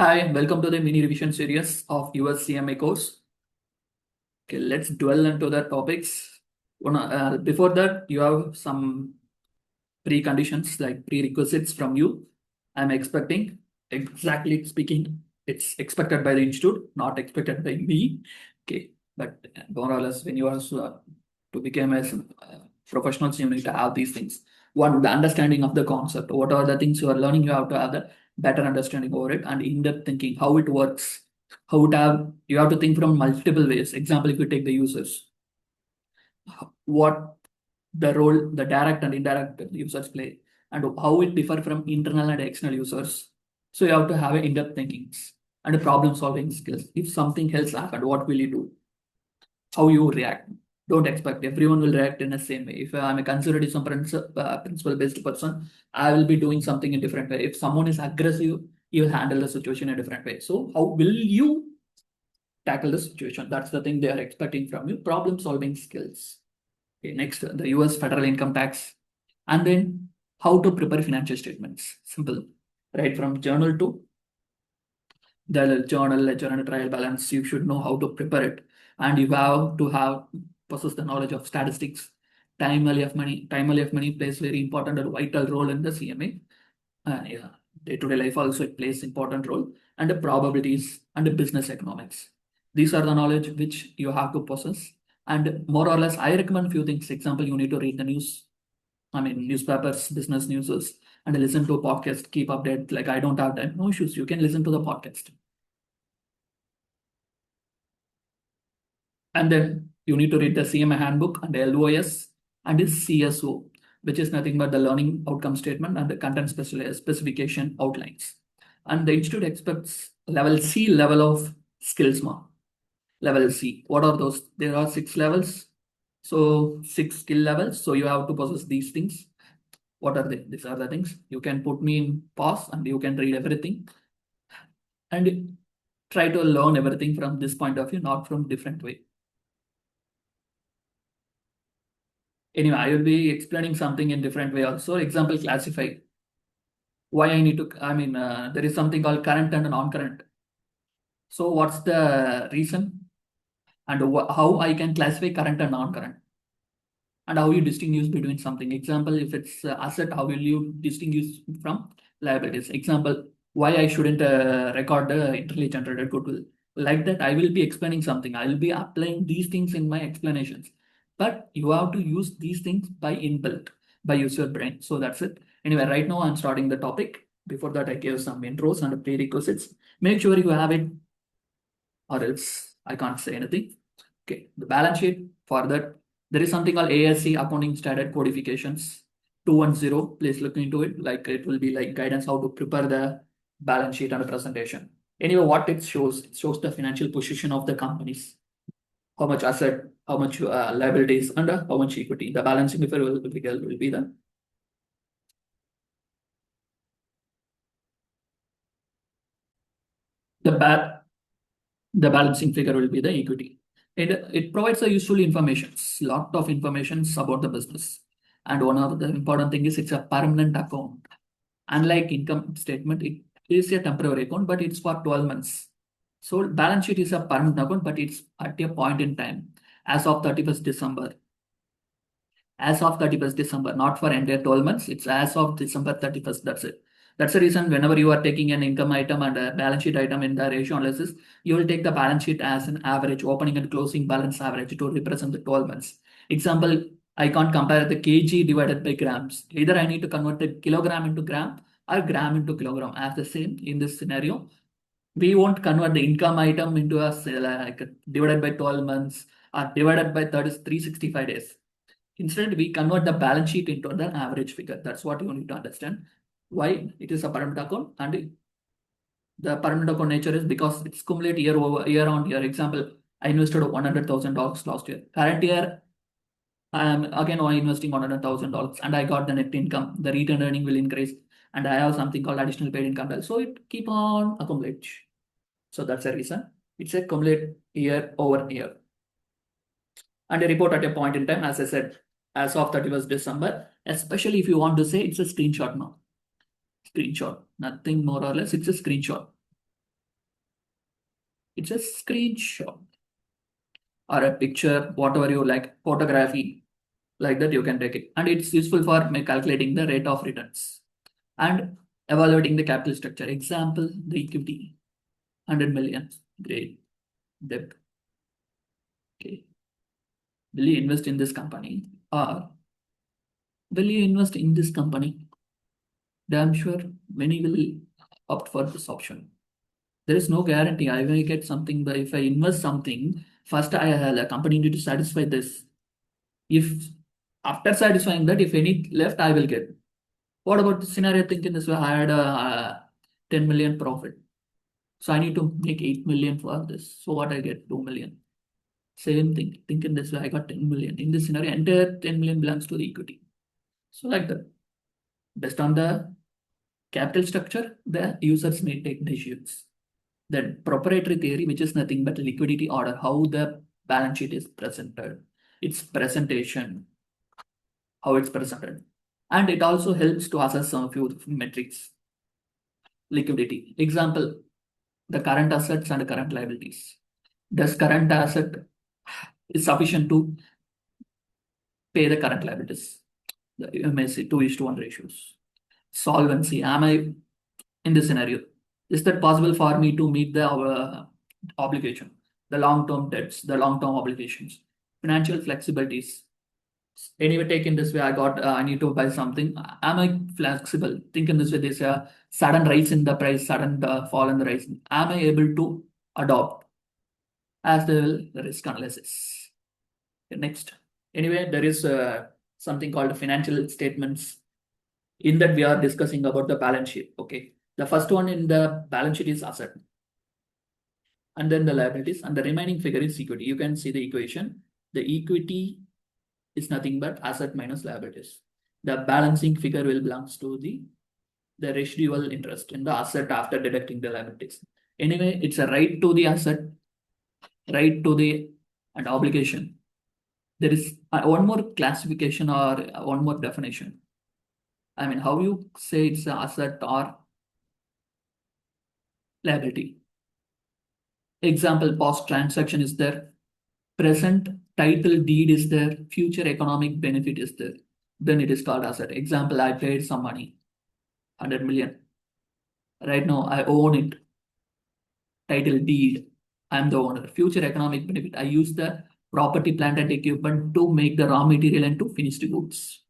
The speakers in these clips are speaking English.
Hi, welcome to the mini revision series of US CMA course. Okay, let's dwell into the topics. Before that, you have some preconditions like prerequisites from you. I'm expecting, exactly speaking, it's expected by the institute, not expected by me. Okay, but more or less, when you are to become a professional, you need to have these things. One, the understanding of the concept. What are the things you are learning? You have to have the better understanding over it and in-depth thinking, how it works. How it have you have to think from multiple ways. Example, if you take the users, what the role the direct and indirect users play and how it differ from internal and external users. So you have to have in-depth thinkings and problem solving skills. If something else happened, what will you do? How you react? Don't expect everyone will react in the same way. If I'm a conservatism principle based person, I will be doing something in different way. If someone is aggressive, you will handle the situation in a different way. So how will you tackle the situation? That's the thing they are expecting from you. Problem solving skills. Okay, next, the US federal income tax. And then how to prepare financial statements. Simple. Right from journal to the journal, ledger, and trial balance. You should know how to prepare it. And you have to possess the knowledge of statistics. Time value of money. Time value of money plays very important and vital role in the CMA. Yeah, day-to-day life also it plays important role. And the probabilities and the business economics. These are the knowledge which you have to possess. And more or less, I recommend few things. Example, you need to read the news. I mean, newspapers, business newses, and listen to a podcast, keep update. Like I don't have time, no issues. You can listen to the podcast. And then you need to read the CMA handbook and the LOS and the CSO, which is nothing but the learning outcome statement and the content specification outlines. And the institute expects level C level of skills mark. Level C. What are those? There are 6 levels. So 6 skill levels. So you have to possess these things. What are they? These are the things. You can put me in pause and you can read everything and try to learn everything from this point of view, not from different way. Anyway, I will be explaining something in different way also. Example, classify. Why I need to, there is something called current and non-current. So what's the reason and how I can classify current and non-current? And how you distinguish between something. Example, if it's asset, how will you distinguish from liabilities? Example, why I shouldn't record the internally generated goodwill. Like that, I will be explaining something. I will be applying these things in my explanations. But you have to use these things by inbuilt, by use your brain. So that's it. Anyway, right now I'm starting the topic. Before that, I gave some intros and prerequisites. Make sure you have it, or else I can't say anything. Okay, the balance sheet. For that, there is something called ASC Accounting Standard Codifications 210. Please look into it. Like it will be like guidance how to prepare the balance sheet and the presentation. Anyway, what it shows the financial position of the companies, how much asset, how much liabilities, and how much equity. The balancing figure will be the ba the balancing figure will be the equity. It provides a useful information, lot of information about the business. And one of the important thing is it's a permanent account. Unlike income statement, it is a temporary account, but it's for 12 months. So balance sheet is a permanent account, but it's at a point in time as of 31st December. As of 31st December, not for entire 12 months. It's as of December 31st. That's it. That's the reason whenever you are taking an income item and a balance sheet item in the ratio analysis, you will take the balance sheet as an average, opening and closing balance average to represent the 12 months. Example, I can't compare the kg divided by grams. Either I need to convert the kilogram into gram or gram into kilogram. As the same in this scenario, we won't convert the income item into a like divided by 12 months or divided by 365 days. Instead, we convert the balance sheet into the average figure. That's what you need to understand. Why it is a permanent account, and the permanent account nature is because it's cumulative year on year. Example, I invested $100,000 last year. Current year, I am again investing $100,000 and I got the net income. The return earning will increase, and I have something called additional paid income. So it keep on accumulate. So that's the reason. It's a cumulative year over year. And a report at a point in time, as I said, as of 31st December, especially if you want to say it's a screenshot now. Screenshot, nothing more or less, it's a screenshot. It's a screenshot or a picture, whatever you like, photography, like that you can take it. And it's useful for calculating the rate of returns and evaluating the capital structure. Example, the equity, 100 million, great, debt. Okay. Will you invest in this company or will you invest in this company? Damn sure many will opt for this option. There is no guarantee I will get something, but if I invest something, first I have a company need to satisfy this. If after satisfying that, if any left, I will get. What about the scenario? Thinking this way, I had a 10 million profit. So I need to make 8 million for this. So what I get? 2 million. Same thing. Thinking this way, I got 10 million. In this scenario, entire 10 million belongs to the equity. So like that. Based on the capital structure, the users may take decisions. The proprietary theory, which is nothing but liquidity order, how the balance sheet is presented, its presentation, how it's presented. And it also helps to assess some few metrics. Liquidity. Example, the current assets and current liabilities. Does current asset is sufficient to pay the current liabilities? You may say 2:1 ratios. Solvency. Am I in this scenario? Is that possible for me to meet the obligation, the long-term debts, the long-term obligations, financial flexibilities? Anyway, take in this way, I need to buy something. Am I flexible? Think in this way, there's a sudden rise in the price, sudden fall in the price. Am I able to adopt as the risk analysis? Okay, next. Anyway, there is something called financial statements. In that, we are discussing about the balance sheet. Okay. The first one in the balance sheet is asset, and then the liabilities, and the remaining figure is equity. You can see the equation. The equity is nothing but asset minus liabilities. The balancing figure will belongs to the residual interest in the asset after deducting the liabilities. Anyway, it's a right to the asset, right to the and obligation. There is one more classification or one more definition. I mean, how you say it's an asset or liability. Example, past transaction is there, present title deed is there, future economic benefit is there. Then it is called asset. Example, I paid some money, 100 million. Right now, I own it. Title deed, I'm the owner. Future economic benefit, I use the property, plant, and equipment to make the raw material and to finish the goods.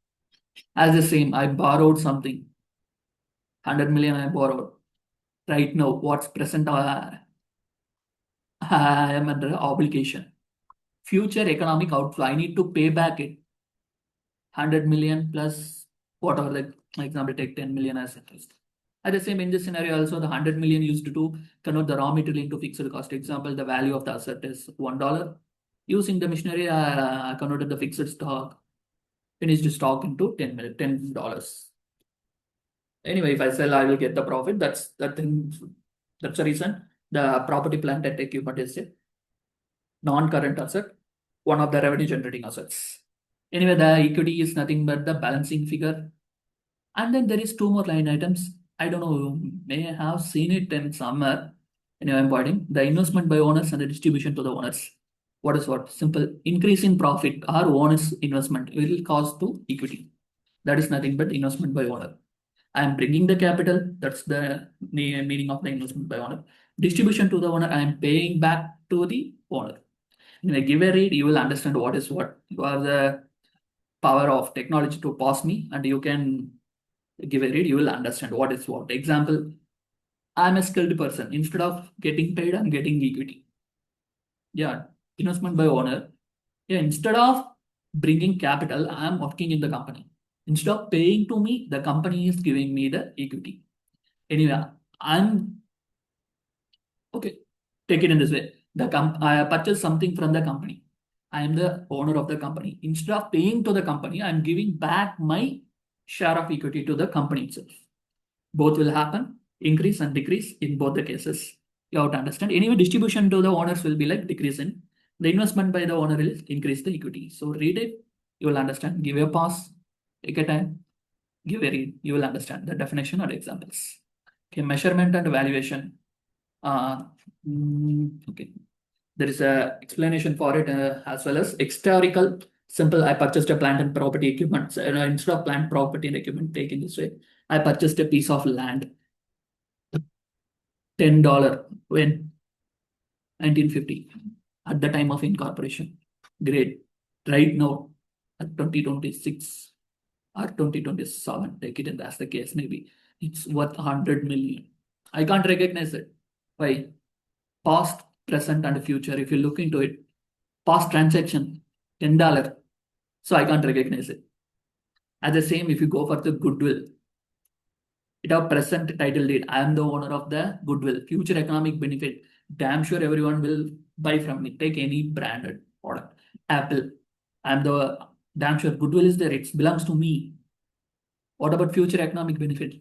As the same, I borrowed something, 100 million I borrowed. Right now, what's present, I am under obligation. Future economic outflow, I need to pay back it. 100 million plus whatever, like example, take 10 million as interest. At the same, in this scenario also, the 100 million used to convert the raw material into fixed cost. Example, the value of the asset is $1. Using the machinery, I converted the fixed stock, finished stock into $10. Anyway, if I sell, I will get the profit. That's the thing. That's the reason the property, plant, and equipment is a non-current asset, one of the revenue generating assets. Anyway, the equity is nothing but the balancing figure. And then there is two more line items. I don't know, you may have seen it in somewhere. Anyway, I'm pointing the investment by owners and the distribution to the owners. What is what? Simple increase in profit or owners investment will cause to equity. That is nothing but investment by owner. I am bringing the capital. That's the meaning of the investment by owner. Distribution to the owner, I am paying back to the owner. When I give a read, you will understand what is what. You have the power of technology to pause me and you can give a read, you will understand what is what. Example, I'm a skilled person. Instead of getting paid, I'm getting equity. Yeah, investment by owner. Yeah, instead of bringing capital, I'm working in the company. Instead of paying to me, the company is giving me the equity. Anyway, I'm okay. Take it in this way. I purchase something from the company. I am the owner of the company. Instead of paying to the company, I'm giving back my share of equity to the company itself. Both will happen, increase and decrease in both the cases. You have to understand. Anyway, distribution to the owners will be like decrease in. The investment by the owner will increase the equity. So read it, you will understand. Give a pause, take a time, give a read, you will understand the definition or examples. Okay, measurement and valuation. Uh, okay. There is a explanation for it as well as historical. Simple. I purchased a plant and property equipment. So, instead of plant, property, and equipment taken this way, I purchased a piece of land. $10 when 1950 at the time of incorporation. Great. Right now at 2026 or 2027, take it in as the case maybe, it's worth 100 million. I can't recognize it. Why? Past, present, and future. If you look into it, past transaction, $10. So I can't recognize it. At the same, if you go for the goodwill, it have present title deed. I am the owner of the goodwill. Future economic benefit. Damn sure everyone will buy from me. Take any branded product. Apple. I'm the damn sure goodwill is there. It belongs to me. What about future economic benefit?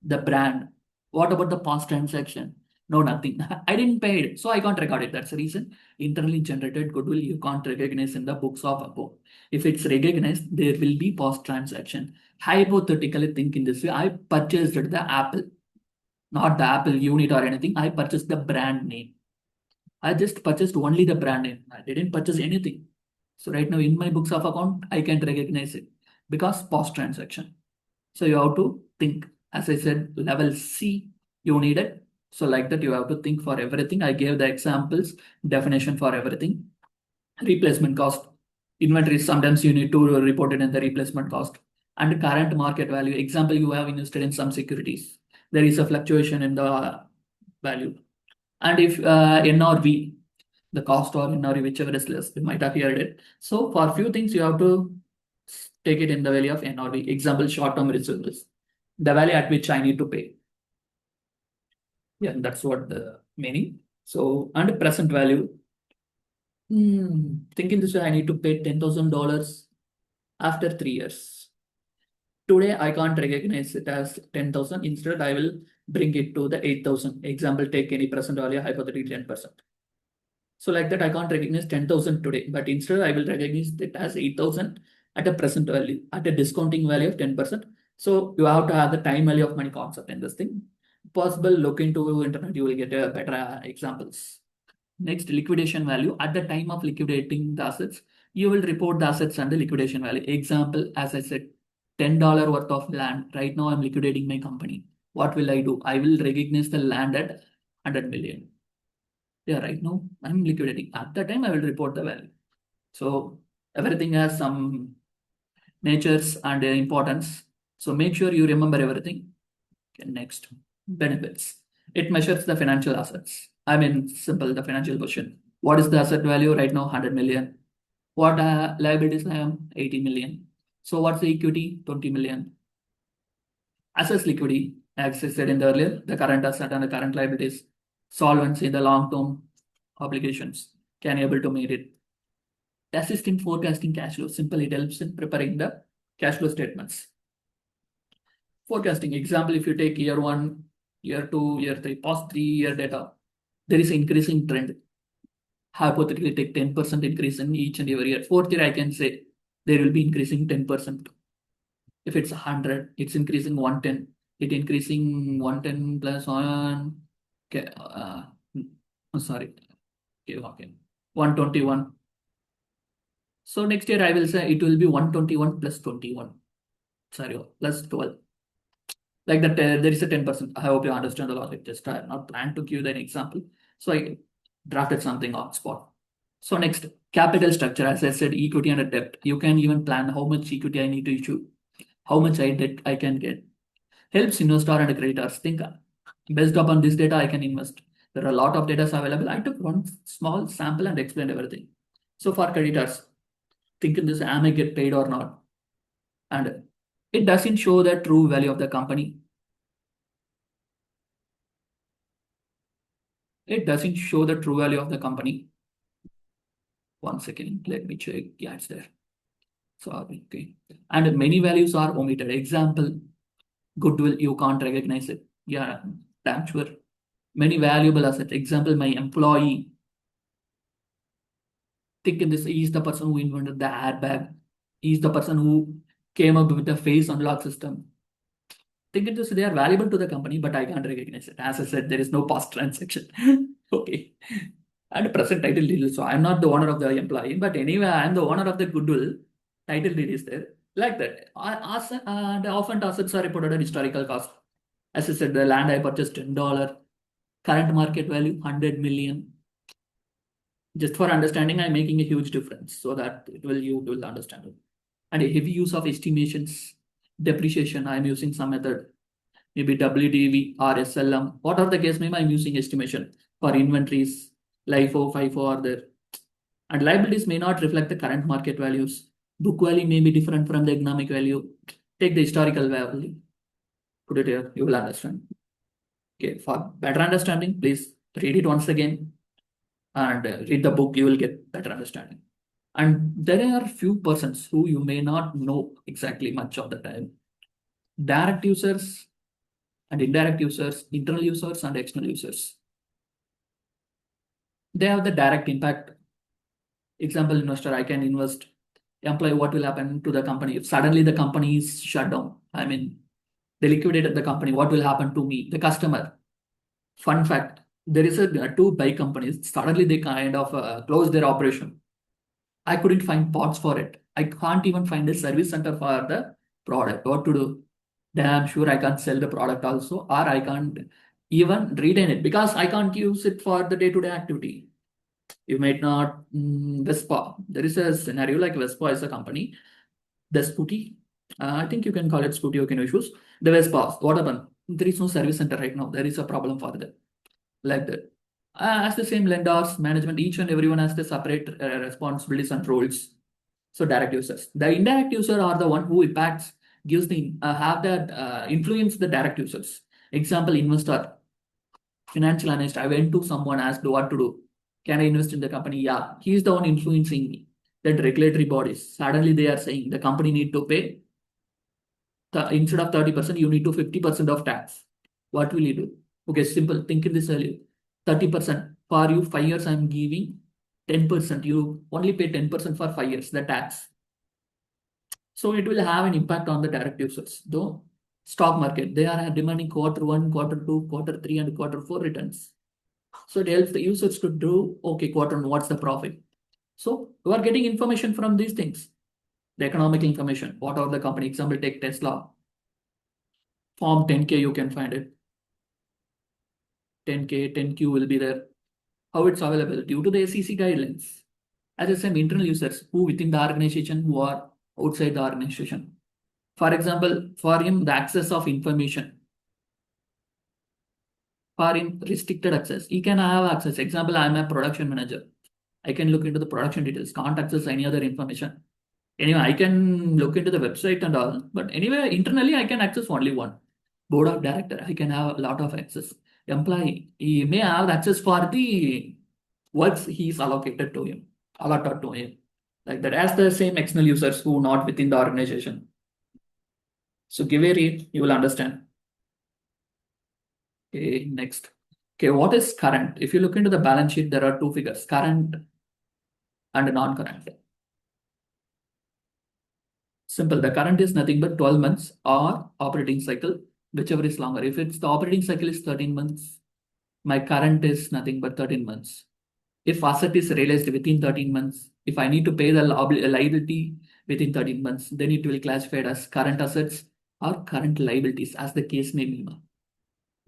The brand. What about the past transaction? No, nothing. I didn't pay it, so I can't record it. That's the reason. Internally generated goodwill you can't recognize in the books of account. If it's recognized, there will be past transaction. Hypothetically, think in this way: I purchased the Apple, not the Apple unit or anything. I purchased the brand name. I just purchased only the brand name. I didn't purchase anything. So right now in my books of account, I can't recognize it because past transaction. So you have to think. As I said, level C, you need it. So like that, you have to think for everything. I gave the examples, definition for everything. Replacement cost. Inventory, sometimes you need to report it in the replacement cost. And current market value. Example, you have invested in some securities. There is a fluctuation in the value. And if NRV, the cost or NRV, whichever is less, you might have heard it. So for few things, you have to take it in the value of NRV. Example, short-term receivables, the value at which I need to pay. Yeah, that's what the meaning. So, and present value. Thinking this way, I need to pay $10,000 after 3 years. Today, I can't recognize it as 10,000. Instead, I will bring it to the 8,000. Example, take any present value, hypothetically 10%. So like that, I can't recognize 10,000 today, but instead I will recognize it as 8,000 at a present value, at a discounting value of 10%. So you have to have the time value of money concept in this thing. Possible, look into internet, you will get a better examples. Next, liquidation value. At the time of liquidating the assets, you will report the assets and the liquidation value. Example, as I said, $10 worth of land. Right now I'm liquidating my company. What will I do? I will recognize the land at 100 million. Yeah, right now I'm liquidating. At the time, I will report the value. So everything has some natures and importance. So make sure you remember everything. Okay, next, benefits. It measures the financial assets. I mean, simple, the financial question. What is the asset value right now? 100 million. What liabilities I am? 80 million. So what's the equity? 20 million. Assets liquidity, as I said in the earlier, the current asset and the current liabilities, solvency, the long-term obligations can able to meet it. Assist in forecasting cash flow. Simple, it helps in preparing the cash flow statements. Forecasting, example, if you take year 1, year 2, year 3, past 3-year data, there is increasing trend. Hypothetically, take 10% increase in each and every year. Fourth year, I can say there will be increasing 10%. If it's 100, it's increasing 110. It increasing 110 plus 1. Okay, sorry. Okay. 121. So next year I will say it will be 121 plus 21. Sorry, plus 12. Like that, there is a 10%. I hope you understand the logic. Just I have not planned to give you an example. So I drafted something on spot. So next, capital structure. As I said, equity and a debt. You can even plan how much equity I need to issue, how much debt I can get. Helps investor and creditors think based upon this data I can invest. There are a lot of data available. I took one small sample and explained everything. So for creditors, think in this, am I get paid or not? And it doesn't show the true value of the company. It doesn't show the true value of the company. One second, let me check. Yeah, it's there. Sorry, okay. And many values are omitted. Example, goodwill, you can't recognize it. Yeah, damn sure. Many valuable assets. Example, my employee. Think in this, he's the person who invented the airbag. He's the person who came up with the face unlock system. Think it this, they are valuable to the company, but I can't recognize it. As I said, there is no past transaction. Okay. And present title deed. So I'm not the owner of the employee, but anyway, I'm the owner of the goodwill. Title deed is there. Like that. The often assets are reported at historical cost. As I said, the land I purchased $10, current market value 100 million. Just for understanding, I'm making a huge difference so that you will understand it. And a heavy use of estimations, depreciation. I'm using some method, maybe WDV or SLM. Whatever the case, maybe I'm using estimation for inventories, LIFO, FIFO are there. And liabilities may not reflect the current market values. Book value may be different from the economic value. Take the historical value. Put it here, you will understand. Okay, for better understanding, please read it once again and read the book, you will get better understanding. And there are few persons who you may not know exactly much of the time. Direct users and indirect users, internal users and external users. They have the direct impact. Example, investor, I can invest. Employee, what will happen to the company if suddenly the company is shut down? I mean, they liquidated the company. What will happen to me, the customer? Fun fact: there is two bike companies. Suddenly they kind of close their operation. I couldn't find parts for it. I can't even find a service center for the product. What to do? Then I'm sure I can't sell the product also, or I can't even retain it because I can't use it for the day-to-day activity. You might not Vespa. There is a scenario like Vespa is a company. The scooty, I think you can call it scooty. You can issues the Vespa. What happened? There is no service center right now. There is a problem for that. Like that. As the same lenders, management, each and everyone has the separate responsibilities and roles. So direct users. The indirect user are the one who impacts, gives the have that influence the direct users. Example, investor, financial analyst. I went to someone, asked what to do. Can I invest in the company? Yeah, he is the one influencing me. That regulatory bodies suddenly they are saying the company need to pay instead of 30%, you need to 50% of tax. What will you do? Okay, simple. Think in this earlier. 30% for you, 5 years. I'm giving 10%. You only pay 10% for 5 years. The tax. So it will have an impact on the direct users. Though stock market, they are demanding Q1, Q2, Q3, and Q4 returns. So it helps the users to do, okay, Q1, what's the profit? So you are getting information from these things. The economic information, what are the company, example, take Tesla. Form 10K, you can find it. 10K, 10Q will be there. How it's available? Due to the SEC guidelines. As I said, internal users who within the organization, who are outside the organization. For example, for him, the access of information. For him, restricted access. He can have access. Example, I'm a production manager. I can look into the production details, can't access any other information. Anyway, I can look into the website and all, but anyway, internally, I can access only one. Board of director, I can have a lot of access. Employee, he may have access for the works he is allocated to him, allotted to him. Like that, as the same external users who not within the organization. So give a read, you will understand. Okay, next. Okay, what is current? If you look into the balance sheet, there are two figures, current and non-current. Simple. The current is nothing but 12 months or operating cycle, whichever is longer. If it's the operating cycle is 13 months, my current is nothing but 13 months. If asset is realized within 13 months, if I need to pay the liability within 13 months, then it will classify as current assets or current liabilities as the case may be.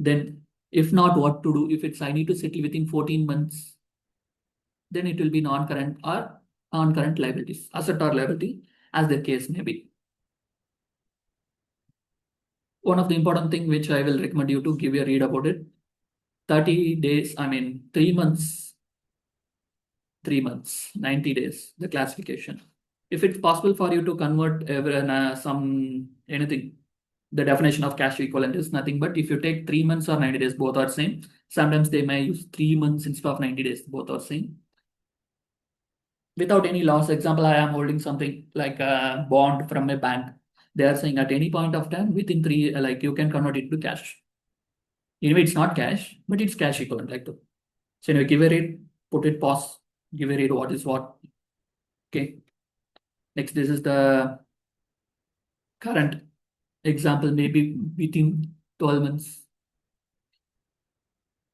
Then if not, what to do? If it's I need to settle within 14 months, then it will be non-current or non-current liabilities, asset or liability as the case may be. One of the important thing which I will recommend you to give a read about it. 30 days, 3 months, 90 days, the classification. If it's possible for you to convert anything, the definition of cash equivalent is nothing but if you take 3 months or 90 days, both are same. Sometimes they may use 3 months instead of 90 days, both are same. Without any loss, example, I am holding something like a bond from a bank. They are saying at any point of time within like you can convert it to cash. Anyway, it's not cash, but it's cash equivalent like that. So anyway, give a read, put it pause, give a read what is what. Okay. Next, this is the current. Example, maybe within 12 months.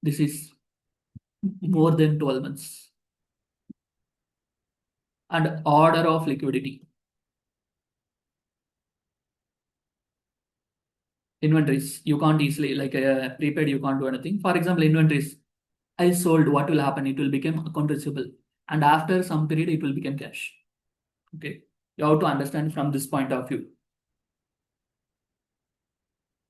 This is more than 12 months. And order of liquidity. Inventories, you can't easily, like prepaid, you can't do anything. For example, inventories, I sold, what will happen? It will become account receivable. And after some period, it will become cash. Okay. You have to understand from this point of view.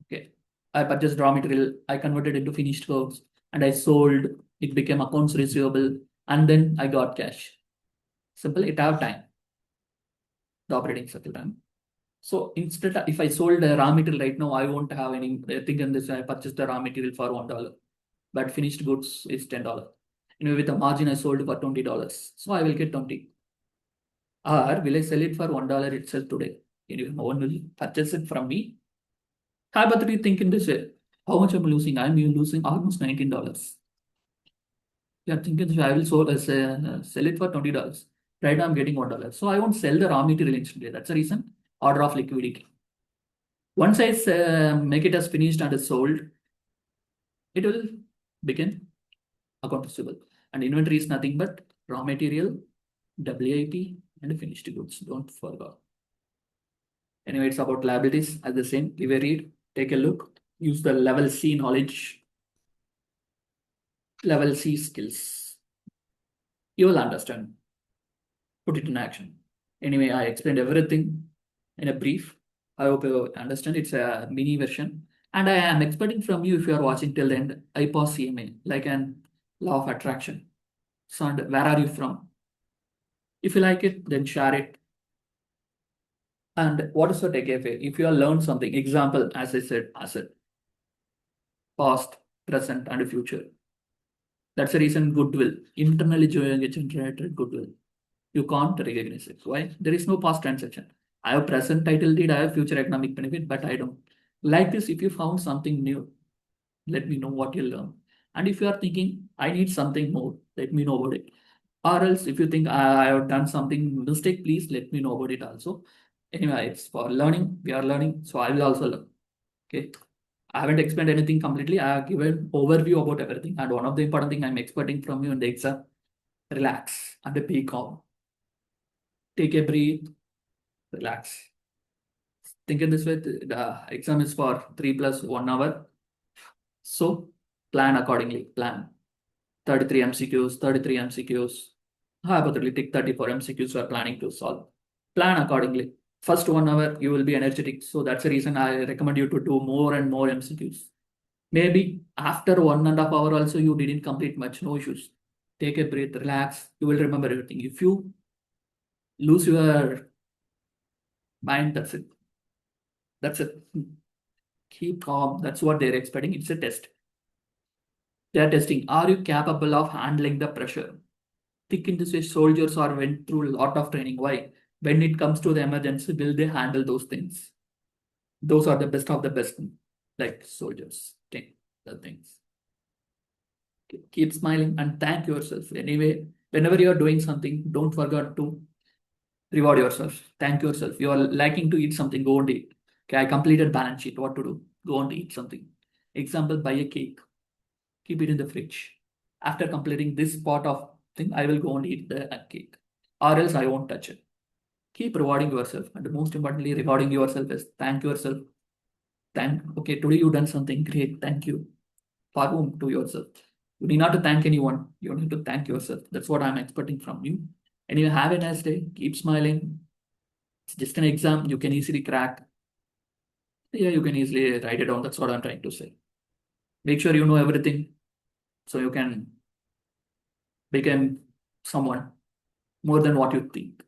Okay. I purchased raw material, I converted into finished goods, and I sold, it became accounts receivable, and then I got cash. Simple, it have time, the operating cycle time. So instead, if I sold a raw material right now, I won't have any thing in this. I purchased the raw material for $1, but finished goods is $10. With the margin, I sold for $20. So I will get 20. Or will I sell it for $1 itself today? No one will purchase it from me. But you think in this way, how much I'm losing? I'm losing almost $19. You are thinking I will sell it for $20. Right now I'm getting $1. So I won't sell the raw material instantly. That's the reason. Order of liquidity. Once I make it as finished and is sold, it will begin account receivable. And inventory is nothing but raw material, WIP, and finished goods. Don't forget. Anyway, it's about liabilities as the same. Give a read, take a look, use the level C knowledge, level C skills. You will understand. Put it in action. Anyway, I explained everything in a brief. I hope you understand. It's a mini version. And I am expecting from you, if you are watching till the end, IPOS CMA, like an law of attraction. So, and where are you from? If you like it, then share it. And what is your takeaway? If you have learned something, example, as I said, asset, past, present, and future. That's the reason goodwill, internally generated goodwill. You can't recognize it. Why? There is no past transaction. I have present title deed, I have future economic benefit, but I don't. Like this, if you found something new, let me know what you learn. And if you are thinking, I need something more, let me know about it. Or else, if you think I have done something mistake, please let me know about it also. Anyway, it's for learning. We are learning, so I will also learn. Okay. I haven't explained anything completely. I have given overview about everything. And one of the important thing I'm expecting from you in the exam, relax and be calm. Take a breath, relax. Think in this way, the exam is for 3 plus 1 hour. So plan accordingly. Plan 33 MCQs, 33 MCQs. Hypothetically, take 34 MCQs you are planning to solve. Plan accordingly. First 1 hour, you will be energetic. So that's the reason I recommend you to do more and more MCQs. Maybe after 1.5 hours also, you didn't complete much, no issues. Take a breath, relax. You will remember everything. If you lose your mind, that's it. That's it. Keep calm. That's what they're expecting. It's a test. They're testing. Are you capable of handling the pressure? Think in this way, soldiers are went through a lot of training. Why? When it comes to the emergency, will they handle those things? Those are the best of the best, like soldiers. Think the things. Keep smiling and thank yourself. Anyway, whenever you are doing something, don't forget to reward yourself. Thank yourself. You are liking to eat something, go and eat. Okay, I completed balance sheet. What to do? Go and eat something. Example, buy a cake. Keep it in the fridge. After completing this part of thing, I will go and eat the cake. Or else I won't touch it. Keep rewarding yourself. And most importantly, rewarding yourself is thank yourself. Okay, today you done something great. Thank you. For whom? To yourself. You need not to thank anyone. You need to thank yourself. That's what I'm expecting from you. Anyway, have a nice day. Keep smiling. It's just an exam. You can easily crack. Yeah, you can easily write it down. That's what I'm trying to say. Make sure you know everything so you can become someone more than what you think.